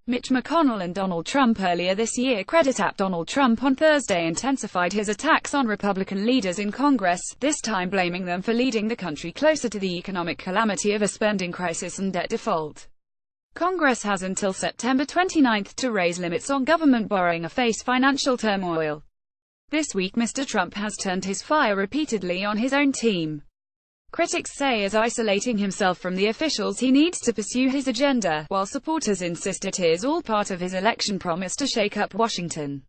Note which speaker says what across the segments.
Speaker 1: Mitch McConnell and Donald Trump earlier this year credit-tapped Donald Trump on Thursday intensified his attacks on Republican leaders in Congress, this time blaming them for leading the country closer to the economic calamity of a spending crisis and debt default. Congress has until September 29 to raise limits on government borrowing or face financial turmoil. This week Mr. Trump has turned his fire repeatedly on his own team. Critics say is isolating himself from the officials he needs to pursue his agenda, while supporters insist it is all part of his election promise to shake up Washington.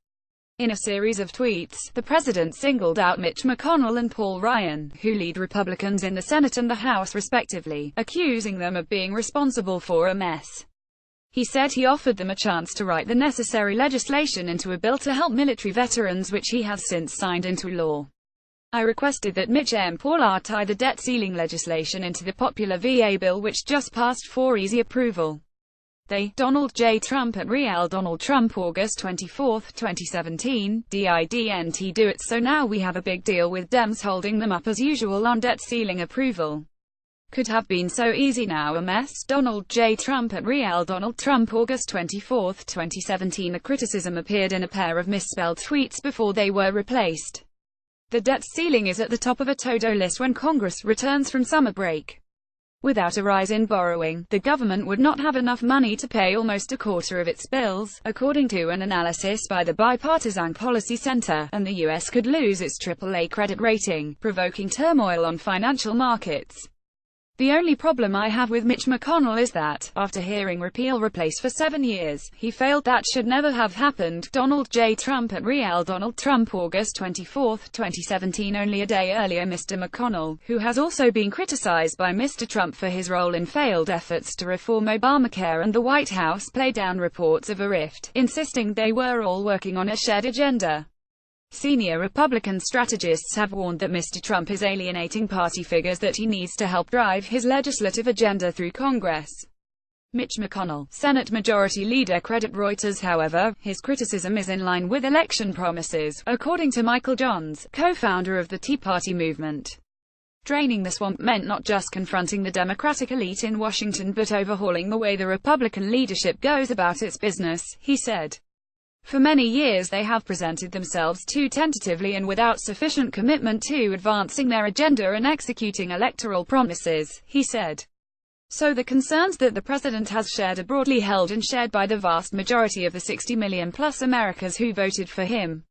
Speaker 1: In a series of tweets, the president singled out Mitch McConnell and Paul Ryan, who lead Republicans in the Senate and the House respectively, accusing them of being responsible for a mess. He said he offered them a chance to write the necessary legislation into a bill to help military veterans, which he has since signed into law. I requested that Mitch and Paul tie the debt ceiling legislation into the popular VA bill which just passed for easy approval. They, Donald J. Trump and Real Donald Trump, August 24, 2017, didn't do it, so now we have a big deal with Dems holding them up as usual on debt ceiling approval. Could have been so easy, now a mess. Donald J. Trump and Real Donald Trump, August 24, 2017. The criticism appeared in a pair of misspelled tweets before they were replaced. The debt ceiling is at the top of a to-do list when Congress returns from summer break. Without a rise in borrowing, the government would not have enough money to pay almost a quarter of its bills, according to an analysis by the Bipartisan Policy Center, and the U.S. could lose its AAA credit rating, provoking turmoil on financial markets. The only problem I have with Mitch McConnell is that, after hearing repeal replace for 7 years, he failed. That should never have happened. Donald J. Trump and Real Donald Trump, August 24, 2017. Only a day earlier, Mr. McConnell, who has also been criticized by Mr. Trump for his role in failed efforts to reform Obamacare and the White House, played down reports of a rift, insisting they were all working on a shared agenda. Senior Republican strategists have warned that Mr. Trump is alienating party figures that he needs to help drive his legislative agenda through Congress. Mitch McConnell, Senate Majority Leader, credit Reuters. However, his criticism is in line with election promises, according to Michael Johns, co-founder of the Tea Party movement. Draining the swamp meant not just confronting the Democratic elite in Washington but overhauling the way the Republican leadership goes about its business, he said. For many years they have presented themselves too tentatively and without sufficient commitment to advancing their agenda and executing electoral promises, he said. So the concerns that the president has shared are broadly held and shared by the vast majority of the 60 million plus Americans who voted for him.